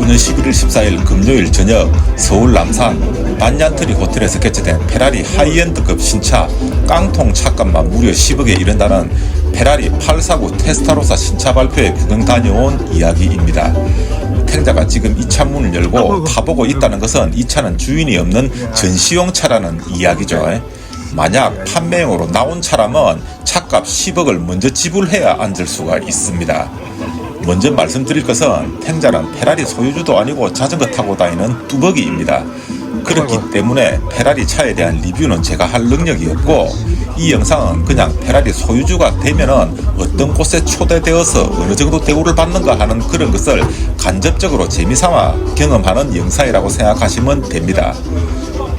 2015년 11월 14일 금요일 저녁 서울 남산 반얀트리 호텔에서 개최된 페라리 하이엔드급 신차 깡통 차값만 무려 10억에 이른다는 페라리 849 테스타로사 신차 발표에 구경 다녀온 이야기입니다. 탱자가 지금 이 차 문을 열고 타보고 있다는 것은 이 차는 주인이 없는 전시용 차라는 이야기죠. 만약 판매용으로 나온 차라면 차값 10억을 먼저 지불해야 앉을 수가 있습니다. 먼저 말씀드릴 것은 탱자는 페라리 소유주도 아니고 자전거 타고 다니는 뚜벅이입니다. 그렇기 때문에 페라리 차에 대한 리뷰는 제가 할 능력이 없고, 이 영상은 그냥 페라리 소유주가 되면은 어떤 곳에 초대되어서 어느 정도 대우를 받는가 하는 그런 것을 간접적으로 재미삼아 경험하는 영상이라고 생각하시면 됩니다.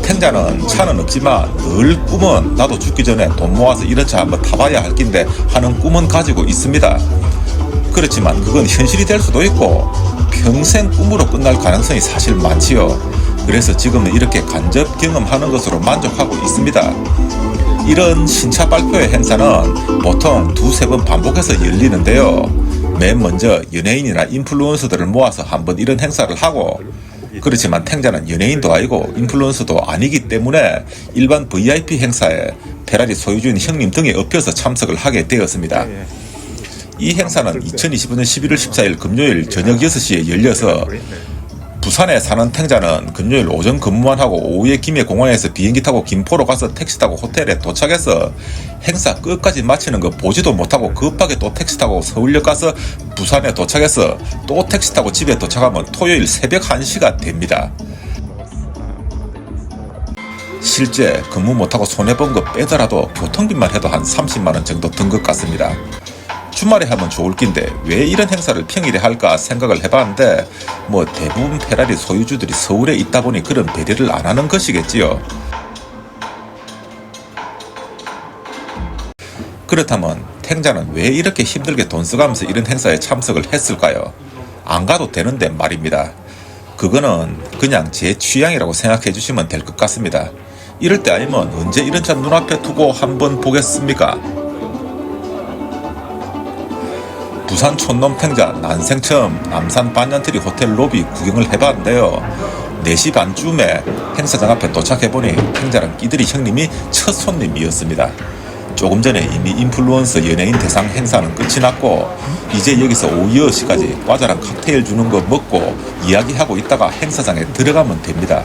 탱자는 차는 없지만 늘 꿈은 나도 죽기 전에 돈 모아서 이런 차 한번 타봐야 할 낀데 하는 꿈은 가지고 있습니다. 그렇지만 그건 현실이 될 수도 있고 평생 꿈으로 끝날 가능성이 사실 많지요. 그래서 지금은 이렇게 간접 경험하는 것으로 만족하고 있습니다. 이런 신차 발표회 행사는 보통 두세 번 반복해서 열리는데요. 맨 먼저 연예인이나 인플루언서들을 모아서 한번 이런 행사를 하고, 그렇지만 탱자는 연예인도 아니고 인플루언서도 아니기 때문에 일반 VIP 행사에 페라리 소유주인 형님 등에 업혀서 참석을 하게 되었습니다. 이 행사는 2025년 11월 14일 금요일 저녁 6시에 열려서 부산에 사는 탱자는 금요일 오전 근무만 하고 오후에 김해공항에서 비행기 타고 김포로 가서 택시 타고 호텔에 도착해서 행사 끝까지 마치는 거 보지도 못하고 급하게 또 택시 타고 서울역 가서 부산에 도착해서 또 택시 타고 집에 도착하면 토요일 새벽 1시가 됩니다. 실제 근무 못하고 손해본 거 빼더라도 교통비만 해도 한 30만원 정도 든 것 같습니다. 주말에 하면 좋을 낀데 왜 이런 행사를 평일에 할까 생각을 해봤는데, 대부분 페라리 소유주들이 서울에 있다 보니 그런 배려를 안 하는 것이겠지요. 그렇다면 탱자는 왜 이렇게 힘들게 돈 써가면서 이런 행사에 참석을 했을까요? 안 가도 되는데 말입니다. 그거는 그냥 제 취향이라고 생각해 주시면 될 것 같습니다. 이럴 때 아니면 언제 이런 차 눈앞에 두고 한번 보겠습니까? 부산 촌놈 탱자 난생 처음 남산 반얀트리 호텔 로비 구경을 해봤는데요. 4시 반쯤에 행사장 앞에 도착해보니 탱자랑 끼들이 형님이 첫 손님이었습니다. 조금 전에 이미 인플루언서 연예인 대상 행사는 끝이 났고, 이제 여기서 오후 6시까지 과자랑 칵테일 주는 거 먹고 이야기하고 있다가 행사장에 들어가면 됩니다.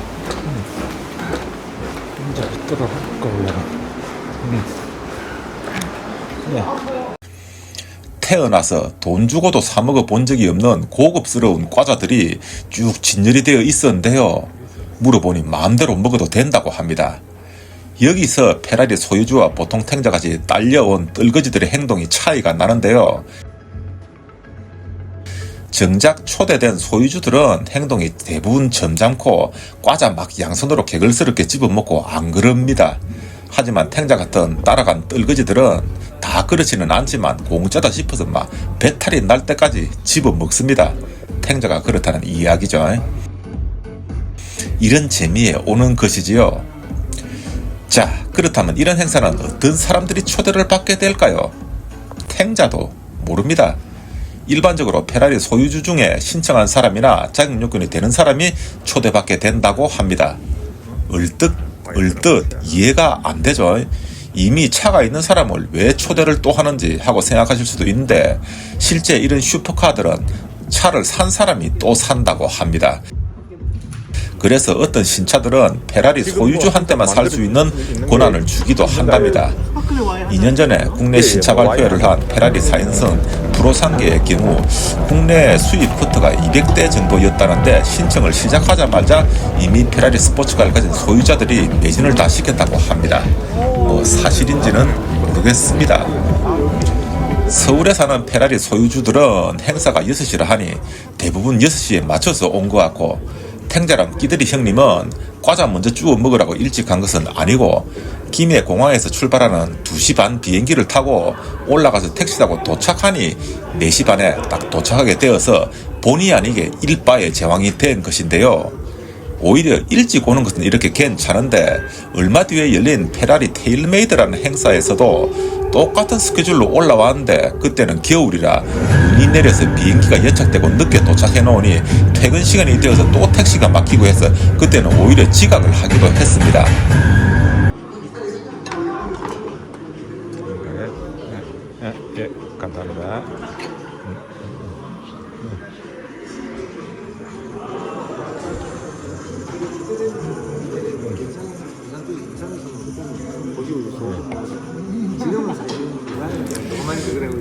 태어나서 돈 주고도 사 먹어 본 적이 없는 고급스러운 과자들이 쭉 진열이 되어 있었는데요. 물어보니 마음대로 먹어도 된다고 합니다. 여기서 페라리 소유주와 보통 탱자까지 딸려온 떨거지들의 행동이 차이가 나는데요. 정작 초대된 소유주들은 행동이 대부분 점잖고 과자 막 양손으로 개걸스럽게 집어먹고 안 그럽니다. 하지만 탱자 같은 따라간 떨거지들은 다 그렇지는 않지만 공짜다 싶어서 막 배탈이 날 때까지 집어먹습니다. 탱자가 그렇다는 이야기죠. 이런 재미에 오는 것이지요. 자, 그렇다면 이런 행사는 어떤 사람들이 초대를 받게 될까요? 탱자도 모릅니다. 일반적으로 페라리 소유주 중에 신청한 사람이나 자격 요건이 되는 사람이 초대받게 된다고 합니다. 얼뜻 이해가 안 되죠. 이미 차가 있는 사람을 왜 초대를 또 하는지 하고 생각하실 수도 있는데, 실제 이런 슈퍼카들은 차를 산 사람이 또 산다고 합니다. 그래서 어떤 신차들은 페라리 소유주한테만 살 수 있는 권한을 주기도 한답니다. 2년 전에 국내 신차 발표회를 한 페라리 4인승 프로상계의 경우 국내 수입 커트가 200대 정도였다는데, 신청을 시작하자마자 이미 페라리 스포츠카를 가진 소유자들이 매진을 다 시켰다고 합니다. 사실인지는 모르겠습니다. 서울에 사는 페라리 소유주들은 행사가 6시라 하니 대부분 6시에 맞춰서 온 것 같고, 탱자랑 끼들이 형님은 과자 먼저 주워 먹으라고 일찍 간 것은 아니고 김해 공항에서 출발하는 2시 반 비행기를 타고 올라가서 택시 타고 도착하니 4시 반에 딱 도착하게 되어서 본의 아니게 일바의 제왕이 된 것인데요. 오히려 일찍 오는 것은 이렇게 괜찮은데, 얼마 뒤에 열린 페라리 테일메이드라는 행사에서도 똑같은 스케줄로 올라왔는데 그때는 겨울이라 눈이 내려서 비행기가 연착되고 늦게 도착해 놓으니 퇴근 시간이 되어서 또 택시가 막히고 해서 그때는 오히려 지각을 하기도 했습니다. 예, 감사합니다.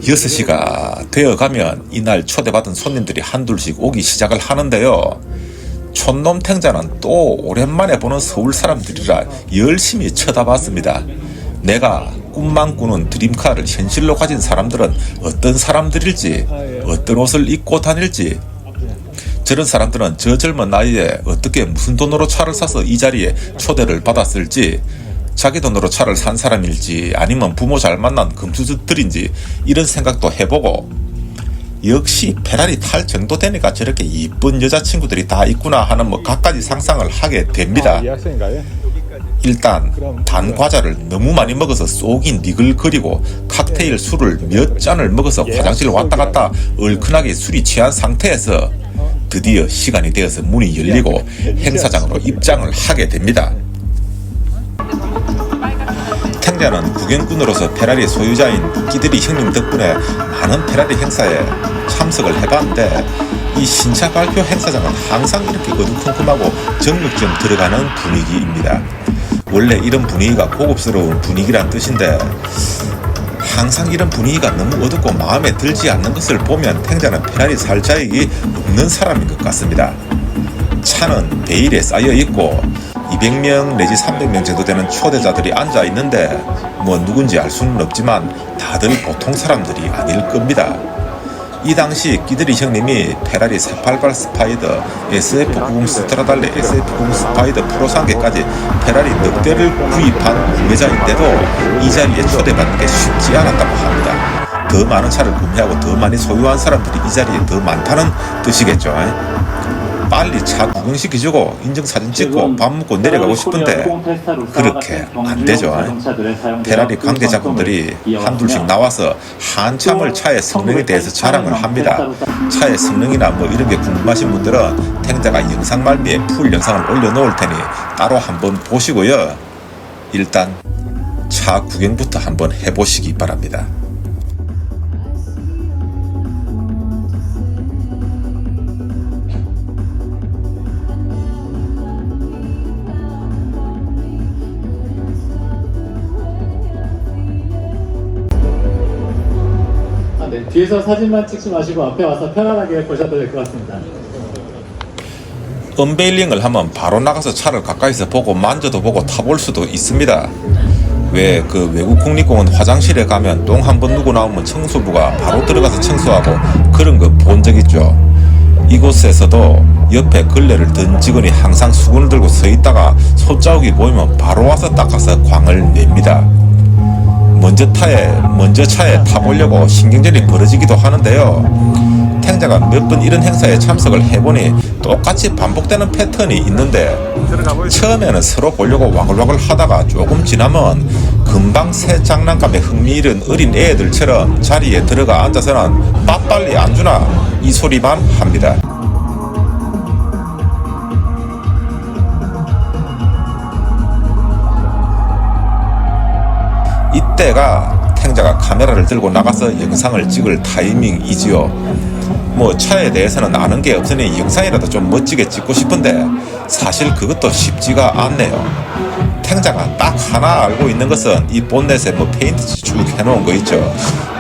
여섯 시가 되어가면 이날 초대받은 손님들이 한둘씩 오기 시작을 하는데요. 촌놈 탱자는 또 오랜만에 보는 서울 사람들이라 열심히 쳐다봤습니다. 내가 꿈만 꾸는 드림카를 현실로 가진 사람들은 어떤 사람들일지, 어떤 옷을 입고 다닐지, 저런 사람들은 저 젊은 나이에 어떻게 무슨 돈으로 차를 사서 이 자리에 초대를 받았을지, 자기 돈으로 차를 산 사람일지 아니면 부모 잘 만난 금수저들인지 이런 생각도 해보고, 역시 페라리 탈 정도 되니까 저렇게 이쁜 여자친구들이 다 있구나 하는 갖가지 상상을 하게 됩니다. 이 학생인가요? 일단 단 과자를 너무 많이 먹어서 속이 니글거리고 칵테일 술을 몇 잔을 먹어서 화장실 왔다 갔다 얼큰하게 술이 취한 상태에서 드디어 시간이 되어서 문이 열리고 행사장으로 입장을 하게 됩니다. 탱자는 구경꾼으로서 페라리 소유자인 끼들이 형님 덕분에 많은 페라리 행사에 참석을 해봤는데, 이 신차 발표 행사장은 항상 이렇게 어두컴컴하고 정육점 들어가는 분위기입니다. 원래 이런 분위기가 고급스러운 분위기란 뜻인데, 항상 이런 분위기가 너무 어둡고 마음에 들지 않는 것을 보면 탱자는 페라리 살 자격이 없는 사람인 것 같습니다. 차는 베일에 쌓여 있고 200명 내지 300명 정도 되는 초대자들이 앉아 있는데 뭐 누군지 알 수는 없지만 다들 보통 사람들이 아닐 겁니다. 이 당시 끼들이 형님이 페라리 488 스파이더, SF90 스트라달레, SF90 스파이더 프로 상계까지 페라리 넉 대를 구입한 구매자인데도 이 자리에 초대받는 게 쉽지 않았다고 합니다. 더 많은 차를 구매하고 더 많이 소유한 사람들이 이 자리에 더 많다는 뜻이겠죠. 빨리 차 구경시켜주고 인증사진 찍고 밥 먹고 내려가고 싶은데 그렇게 안 되죠. 페라리 관계자분들이 한둘씩 나와서 한참을 차의 성능에 대해서 자랑을 합니다. 차의 성능이나 뭐 이런 게 궁금하신 분들은 탱자가 영상 말미에 풀 영상을 올려놓을 테니 따로 한번 보시고요. 일단 차 구경부터 한번 해보시기 바랍니다. 네, 뒤에서 사진만 찍지 마시고 앞에 와서 편안하게 보셔도 될 것 같습니다. 언베일링을 하면 바로 나가서 차를 가까이서 보고 만져도 보고 타볼 수도 있습니다. 왜 그 외국 국립공원 화장실에 가면 똥 한 번 누고 나오면 청소부가 바로 들어가서 청소하고 그런 거 본 적 있죠. 이곳에서도 옆에 걸레를 든 직원이 항상 수건을 들고 서 있다가 손자국이 보이면 바로 와서 닦아서 광을 냅니다. 먼저 차에 타보려고 신경전이 벌어지기도 하는데요. 탱자가 몇 번 이런 행사에 참석을 해보니 똑같이 반복되는 패턴이 있는데, 처음에는 서로 보려고 와글와글 하다가 조금 지나면 금방 새 장난감에 흥미 잃은 어린 애들처럼 자리에 들어가 앉아서는 밥 빨리 안 주나 이 소리만 합니다. 이때가 탱자가 카메라를 들고 나가서 영상을 찍을 타이밍이지요. 뭐 차에 대해서는 아는 게 없으니 영상이라도 좀 멋지게 찍고 싶은데 사실 그것도 쉽지가 않네요. 탱자가 딱 하나 알고 있는 것은 이 본넷에 뭐 페인트 쭉 해놓은 거 있죠.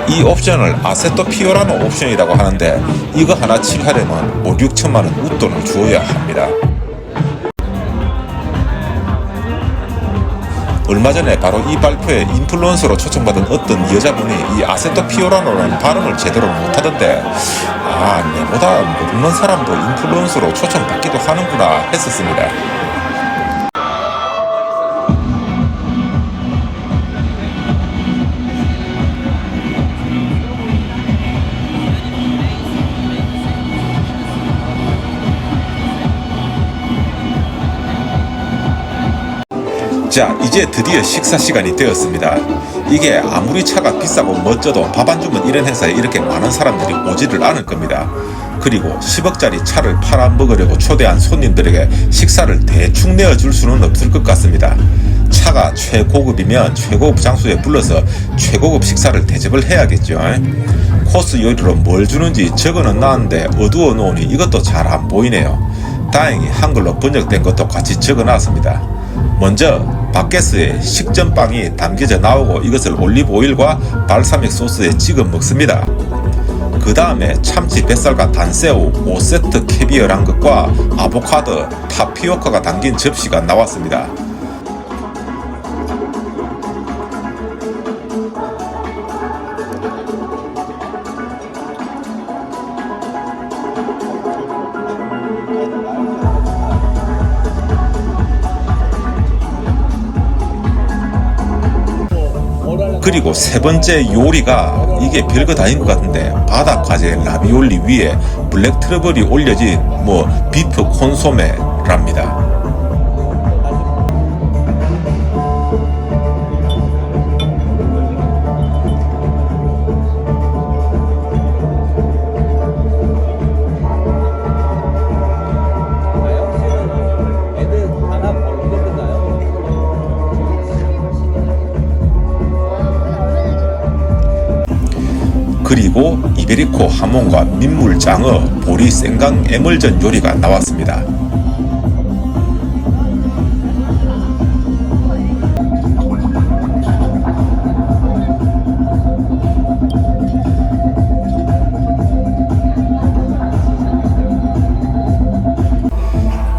이 옵션을 아세토 피오라노 옵션이라고 하는데 이거 하나 칠하려면 5-6천만 원 웃돈을 주어야 합니다. 얼마 전에 바로 이 발표에 인플루언서로 초청받은 어떤 여자분이 이 아세토 피오라노라는 발음을 제대로 못하던데, 내보다 모르는 사람도 인플루언서로 초청받기도 하는구나 했었습니다. 자, 이제 드디어 식사 시간이 되었습니다. 이게 아무리 차가 비싸고 멋져도 밥 안 주면 이런 행사에 이렇게 많은 사람들이 오지를 않을 겁니다. 그리고 10억짜리 차를 팔아먹으려고 초대한 손님들에게 식사를 대충 내어줄 수는 없을 것 같습니다. 차가 최고급이면 최고급 장소에 불러서 최고급 식사를 대접을 해야겠죠. 코스 요리로 뭘 주는지 적어는 놨는데 어두워 놓으니 이것도 잘 안 보이네요. 다행히 한글로 번역된 것도 같이 적어놨습니다. 먼저 바게스에 식전빵이 담겨져 나오고 이것을 올리브 오일과 발사믹 소스에 찍어 먹습니다. 그 다음에 참치 뱃살과 단새우 5세트 캐비어란 것과 아보카도, 타피오카가 담긴 접시가 나왔습니다. 그리고 세 번째 요리가 이게 별거 다인 것 같은데 바닷가재 라비올리 위에 블랙 트러블이 올려진 비프 콘소메랍니다. 그리고 이베리코 하몬과 민물장어, 보리 생강 에멀전 요리가 나왔습니다.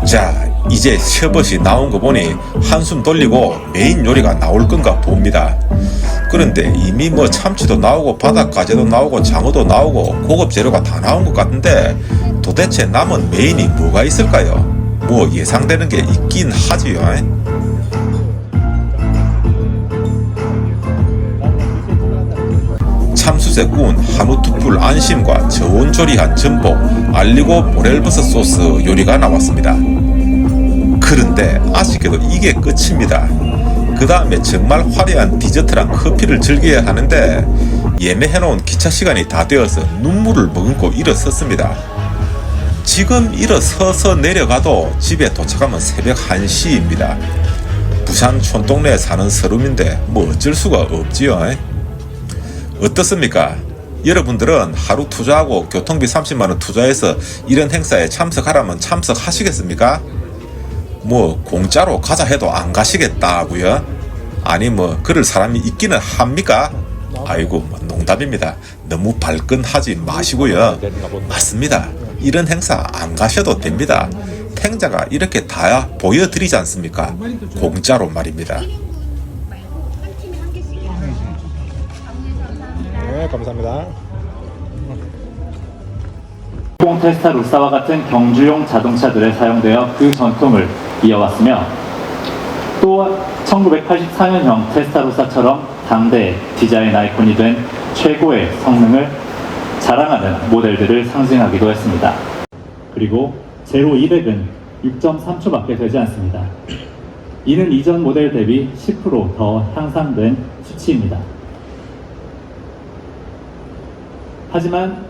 자, 이제 셔벗이 나온 거 보니 한숨 돌리고 메인 요리가 나올 건가 봅니다. 그런데 이미 참치도 나오고 바닷가재도 나오고 장어도 나오고 고급 재료가 다 나온 것 같은데 도대체 남은 메인이 뭐가 있을까요? 예상되는 게 있긴 하지요. 참숯에 구운 한우 툭불 안심과 저온 조리한 전복, 알리고 모렐버섯 소스 요리가 나왔습니다. 그런데 아쉽게도 이게 끝입니다. 그 다음에 정말 화려한 디저트랑 커피를 즐겨야 하는데 예매해놓은 기차 시간이 다 되어서 눈물을 머금고 일어섰습니다. 지금 일어서서 내려가도 집에 도착하면 새벽 1시입니다. 부산 촌동네에 사는 서름인데 어쩔 수가 없지요. 어떻습니까? 여러분들은 하루 투자하고 교통비 30만원 투자해서 이런 행사에 참석하라면 참석하시겠습니까? 공짜로 가자 해도 안 가시겠다고요? 아니 그럴 사람이 있기는 합니까? 아이고 농담입니다. 너무 발끈하지 마시고요. 맞습니다. 이런 행사 안 가셔도 됩니다. 탱자가 이렇게 다 보여드리지 않습니까? 공짜로 말입니다. 네, 감사합니다. 테스타로사와 같은 경주용 자동차들에 사용되어 그 전통을 이어왔으며 또 1984년형 테스타로사처럼 당대의 디자인 아이콘이 된 최고의 성능을 자랑하는 모델들을 상징하기도 했습니다. 그리고 제로 200은 6.3초밖에 되지 않습니다. 이는 이전 모델 대비 10% 더 향상된 수치입니다. 하지만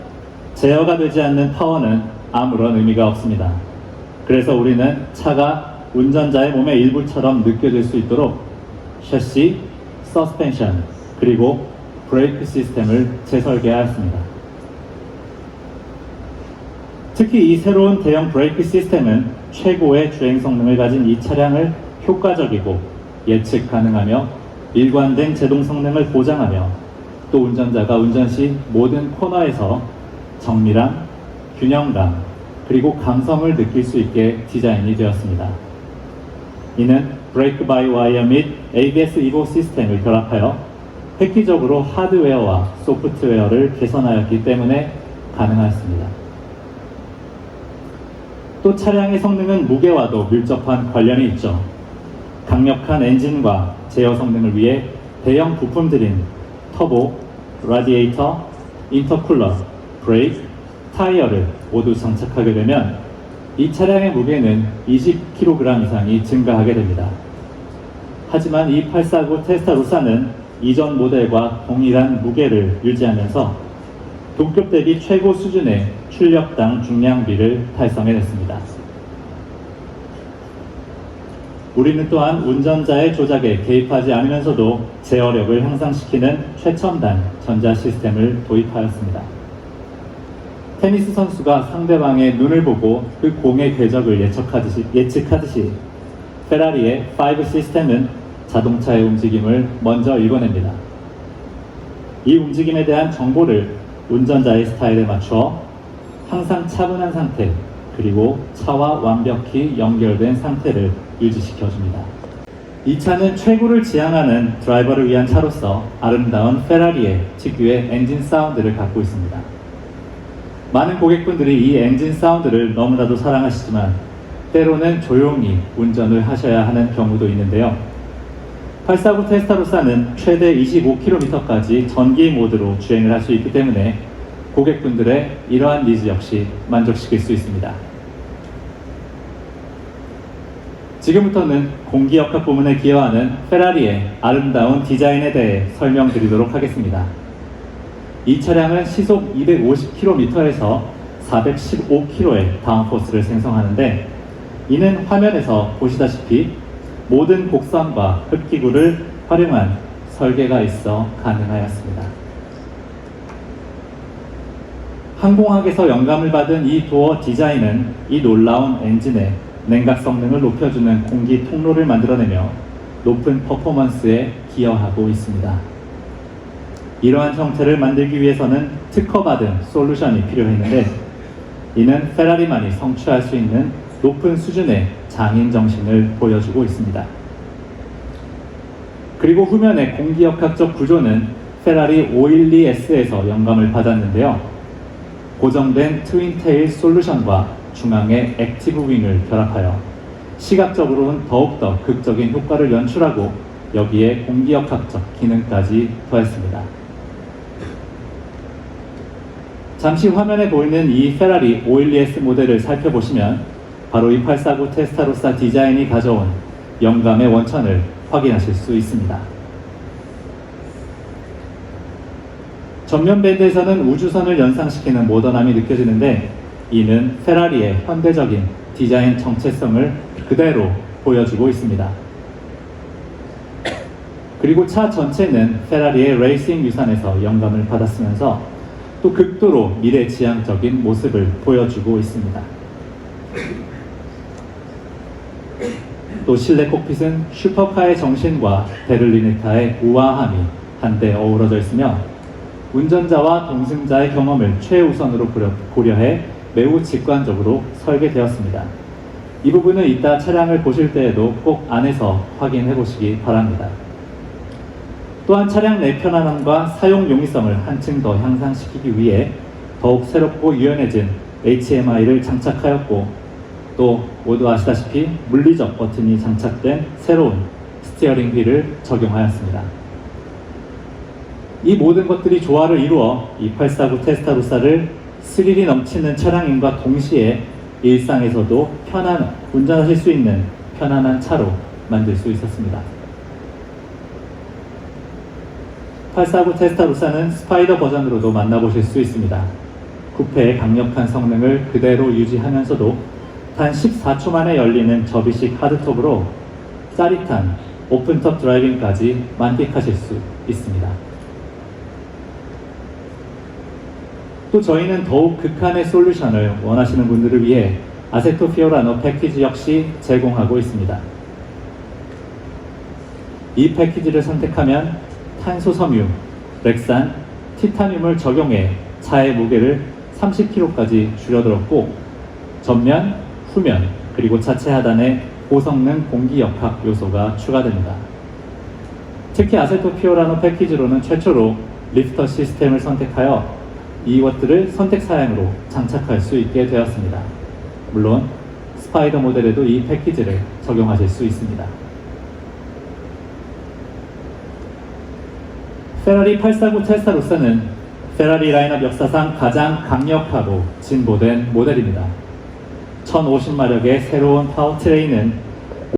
제어가 되지 않는 파워는 아무런 의미가 없습니다. 그래서 우리는 차가 운전자의 몸의 일부처럼 느껴질 수 있도록 셔시, 서스펜션, 그리고 브레이크 시스템을 재설계하였습니다. 특히 이 새로운 대형 브레이크 시스템은 최고의 주행 성능을 가진 이 차량을 효과적이고 예측 가능하며 일관된 제동 성능을 보장하며 또 운전자가 운전 시 모든 코너에서 정밀함, 균형감, 그리고 감성을 느낄 수 있게 디자인이 되었습니다. 이는 브레이크 바이 와이어 및 ABS 이보 시스템을 결합하여 획기적으로 하드웨어와 소프트웨어를 개선하였기 때문에 가능하였습니다. 또 차량의 성능은 무게와도 밀접한 관련이 있죠. 강력한 엔진과 제어 성능을 위해 대형 부품들인 터보, 라디에이터, 인터쿨러, 브레이크, 타이어를 모두 장착하게 되면 이 차량의 무게는 20kg 이상이 증가하게 됩니다. 하지만 이 849 테스타로사는 이전 모델과 동일한 무게를 유지하면서 동급 대비 최고 수준의 출력당 중량비를 달성해냈습니다. 우리는 또한 운전자의 조작에 개입하지 않으면서도 제어력을 향상시키는 최첨단 전자 시스템을 도입하였습니다. 테니스 선수가 상대방의 눈을 보고 그 공의 궤적을 예측하듯이 페라리의 5 시스템은 자동차의 움직임을 먼저 읽어냅니다. 이 움직임에 대한 정보를 운전자의 스타일에 맞춰 항상 차분한 상태, 그리고 차와 완벽히 연결된 상태를 유지시켜줍니다. 이 차는 최고를 지향하는 드라이버를 위한 차로서 아름다운 페라리의 특유의 엔진 사운드를 갖고 있습니다. 많은 고객분들이 이 엔진 사운드를 너무나도 사랑하시지만 때로는 조용히 운전을 하셔야 하는 경우도 있는데요. 849 테스타로사는 최대 25km까지 전기 모드로 주행을 할 수 있기 때문에 고객분들의 이러한 니즈 역시 만족시킬 수 있습니다. 지금부터는 공기역학 부문에 기여하는 페라리의 아름다운 디자인에 대해 설명드리도록 하겠습니다. 이 차량은 시속 250km에서 415km의 다운포스를 생성하는데, 이는 화면에서 보시다시피 모든 곡선과 흡기구를 활용한 설계가 있어 가능하였습니다. 항공학에서 영감을 받은 이 도어 디자인은 이 놀라운 엔진의 냉각 성능을 높여주는 공기 통로를 만들어내며 높은 퍼포먼스에 기여하고 있습니다. 이러한 형태를 만들기 위해서는 특허받은 솔루션이 필요했는데, 이는 페라리만이 성취할 수 있는 높은 수준의 장인 정신을 보여주고 있습니다. 그리고 후면의 공기역학적 구조는 페라리 512S에서 영감을 받았는데요. 고정된 트윈테일 솔루션과 중앙의 액티브 윙을 결합하여 시각적으로는 더욱더 극적인 효과를 연출하고 여기에 공기역학적 기능까지 더했습니다. 잠시 화면에 보이는 이 페라리 512S 모델을 살펴보시면 바로 이 849 테스타로사 디자인이 가져온 영감의 원천을 확인하실 수 있습니다. 전면 밴드에서는 우주선을 연상시키는 모던함이 느껴지는데, 이는 페라리의 현대적인 디자인 정체성을 그대로 보여주고 있습니다. 그리고 차 전체는 페라리의 레이싱 유산에서 영감을 받았으면서 또 극도로 미래지향적인 모습을 보여주고 있습니다. 또 실내 콕핏은 슈퍼카의 정신과 베를리네타의 우아함이 한데 어우러져 있으며 운전자와 동승자의 경험을 최우선으로 고려해 매우 직관적으로 설계되었습니다. 이 부분은 이따 차량을 보실 때에도 꼭 안에서 확인해 보시기 바랍니다. 또한 차량 내 편안함과 사용 용이성을 한층 더 향상시키기 위해 더욱 새롭고 유연해진 HMI를 장착하였고, 또 모두 아시다시피 물리적 버튼이 장착된 새로운 스티어링 휠을 적용하였습니다. 이 모든 것들이 조화를 이루어 이 849 테스타로사를 스릴이 넘치는 차량임과 동시에 일상에서도 운전하실 수 있는 편안한 차로 만들 수 있었습니다. 849 테스타로사는 스파이더 버전으로도 만나보실 수 있습니다. 쿠페의 강력한 성능을 그대로 유지하면서도 단 14초 만에 열리는 접이식 하드톱으로 짜릿한 오픈톱 드라이빙까지 만끽하실 수 있습니다. 또 저희는 더욱 극한의 솔루션을 원하시는 분들을 위해 아세토 피오라노 패키지 역시 제공하고 있습니다. 이 패키지를 선택하면 탄소 섬유, 렉산, 티타늄을 적용해 차의 무게를 30kg까지 줄여들었고, 전면, 후면, 그리고 차체 하단에 고성능 공기역학 요소가 추가됩니다. 특히 아세토 피오라노 패키지로는 최초로 리프터 시스템을 선택하여 이것들을 선택 사양으로 장착할 수 있게 되었습니다. 물론 스파이더 모델에도 이 패키지를 적용하실 수 있습니다. 페라리 849 테스타로사는 페라리 라인업 역사상 가장 강력하고 진보된 모델입니다. 1050마력의 새로운 파워트레인은